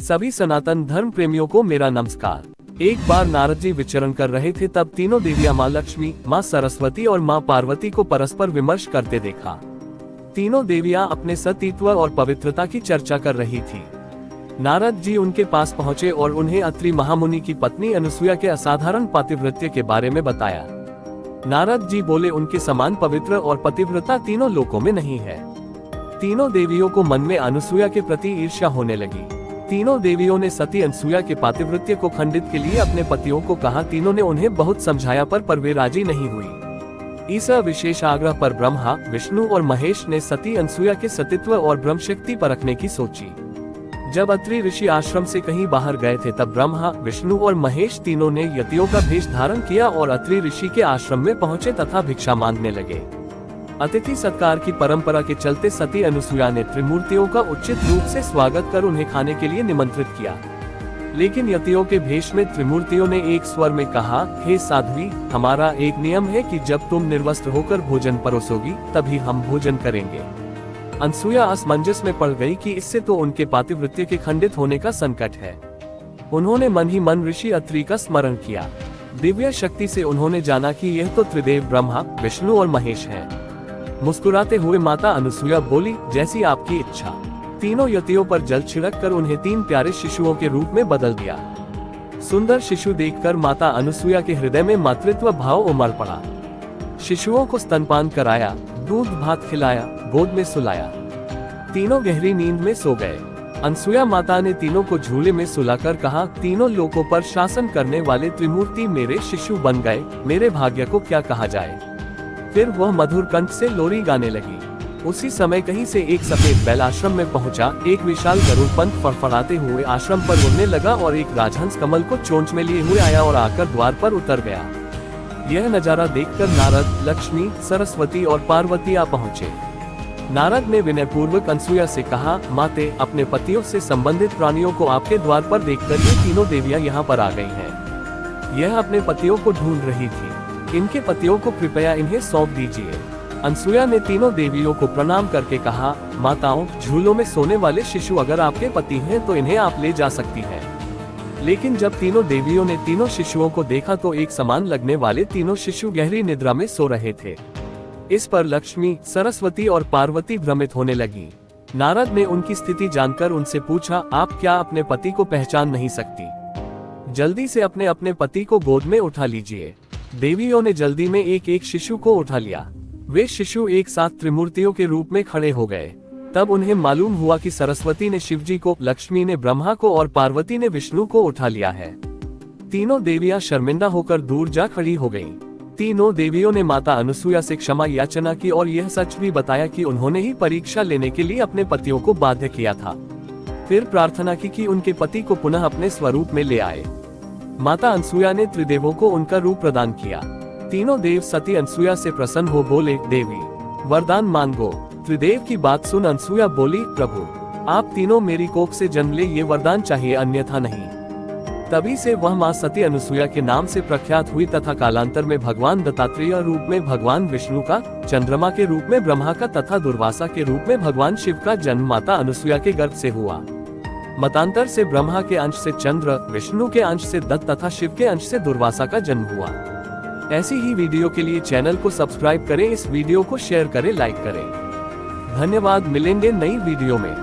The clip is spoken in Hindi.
सभी सनातन धर्म प्रेमियों को मेरा नमस्कार। एक बार नारद जी विचरण कर रहे थे, तब तीनों देवियां माँ लक्ष्मी, माँ सरस्वती और माँ पार्वती को परस्पर विमर्श करते देखा। तीनों देवियां अपने सतीत्व और पवित्रता की चर्चा कर रही थी। नारद जी उनके पास पहुँचे और उन्हें अत्रि महामुनि की पत्नी अनुसुईया के असाधारण पातिव्रत्य के बारे में बताया। नारद जी बोले, उनके समान पवित्र और पतिव्रता तीनों लोकों में नहीं है। तीनों देवियों को मन में अनुसुईया के प्रति ईर्ष्या होने लगी। तीनों देवियों ने सती अनुसुईया के पातिव्रत्य को खंडित के लिए अपने पतियों को कहा। तीनों ने उन्हें बहुत समझाया, पर वे राजी नहीं हुई। इस विशेष आग्रह पर ब्रह्मा, विष्णु और महेश ने सती अनुसुईया के सतीत्व और ब्रह्म शक्ति परखने की सोची। जब अत्रि ऋषि आश्रम से कहीं बाहर गए थे, तब ब्रह्मा, विष्णु और महेश तीनों ने यतियों का भेष धारण किया और अत्रि ऋषि के आश्रम में पहुँचे तथा भिक्षा मांगने लगे। अतिथि सत्कार की परंपरा के चलते सती अनुसुईया ने त्रिमूर्तियों का उचित रूप से स्वागत कर उन्हें खाने के लिए निमंत्रित किया। लेकिन यतियों के भेष में त्रिमूर्तियों ने एक स्वर में कहा, हे साध्वी, हमारा एक नियम है कि जब तुम निर्वस्त्र होकर भोजन परोसोगी तभी हम भोजन करेंगे। अनुसुईया असमंजस में पड़ गई कि इससे तो उनके पातिव्रत्य के खंडित होने का संकट है। उन्होंने मन ही मन ऋषि अत्रि का स्मरण किया। दिव्य शक्ति से उन्होंने जाना कि यह तो त्रिदेव ब्रह्मा, विष्णु और महेश हैं। मुस्कुराते हुए माता अनुसुईया बोली, जैसी आपकी इच्छा। तीनों यतियों पर जल छिड़क कर उन्हें 3 प्यारे शिशुओं के रूप में बदल दिया। सुंदर शिशु देखकर माता अनुसुईया के हृदय में मातृत्व भाव उमड़ पड़ा। शिशुओं को स्तनपान कराया, दूध भात खिलाया, गोद में सुलाया। तीनों गहरी नींद में सो गए। अनुसुईया माता ने तीनों को झूले में सुलाकर कहा, तीनों लोकों पर शासन करने वाले त्रिमूर्ति मेरे शिशु बन गए, मेरे भाग्य को क्या कहा जाए। फिर वह मधुर कंठ से लोरी गाने लगी। उसी समय कहीं से एक सफेद बैल आश्रम में पहुंचा। एक विशाल गरुड़ पंख फड़फड़ाते हुए आश्रम पर उड़ने लगा और एक राजहंस कमल को चोंच में लिए हुए आया और आकर द्वार पर उतर गया। यह नजारा देखकर नारद, लक्ष्मी, सरस्वती और पार्वती आ पहुँचे। नारद ने विनयपूर्वक अनुसुईया से कहा, माते, अपने पतियों से संबंधित प्राणियों को आपके द्वार पर देखकर ये तीनों देवियां यहाँ पर आ गई हैं। यह अपने पतियों को ढूंढ रही थी। इनके पतियों को कृपया इन्हें सौंप दीजिए। अनुसुईया ने तीनों देवियों को प्रणाम करके कहा, माताओं, झूलों में सोने वाले शिशु अगर आपके पति हैं तो इन्हें आप ले जा सकती हैं। लेकिन जब तीनों देवियों ने तीनों शिशुओं को देखा तो एक समान लगने वाले तीनों शिशु गहरी निद्रा में सो रहे थे। इस पर लक्ष्मी, सरस्वती और पार्वती भ्रमित होने लगी। नारद ने उनकी स्थिति जानकर उनसे पूछा, आप क्या अपने पति को पहचान नहीं सकती? जल्दी से अपने अपने पति को गोद में उठा लीजिए। देवियों ने जल्दी में एक एक शिशु को उठा लिया। वे शिशु एक साथ त्रिमूर्तियों के रूप में खड़े हो गए। तब उन्हें मालूम हुआ कि सरस्वती ने शिवजी को, लक्ष्मी ने ब्रह्मा को और पार्वती ने विष्णु को उठा लिया है। तीनों देवियां शर्मिंदा होकर दूर जा खड़ी हो गईं। तीनों देवियों ने माता अनुसुईया से क्षमा याचना की और यह सच भी बताया कि उन्होंने ही परीक्षा लेने के लिए अपने पतियों को बाध्य किया था। फिर प्रार्थना की कि उनके पति को पुनः अपने स्वरूप में ले आए। माता अनुसुईया ने त्रिदेवों को उनका रूप प्रदान किया। तीनों देव सती अनुसुईया से प्रसन्न हो बोले, देवी, वरदान मांगो। त्रिदेव की बात सुन अनुसुईया बोली, प्रभु, आप तीनों मेरी कोख से जन्म ले, ये वरदान चाहिए, अन्यथा नहीं। तभी से वह माँ सती अनुसुईया के नाम से प्रख्यात हुई तथा कालांतर में भगवान दत्तात्रेय रूप में भगवान विष्णु का, चंद्रमा के रूप में ब्रह्मा का तथा दुर्वासा के रूप में भगवान शिव का जन्म माता अनुसुईया के गर्भ से हुआ। मतांतर से ब्रह्मा के अंश से चंद्र, विष्णु के अंश से दत्त तथा शिव के अंश से दुर्वासा का जन्म हुआ। ऐसी ही वीडियो के लिए चैनल को सब्सक्राइब करें, इस वीडियो को शेयर करें, लाइक करें। धन्यवाद। मिलेंगे नई वीडियो में।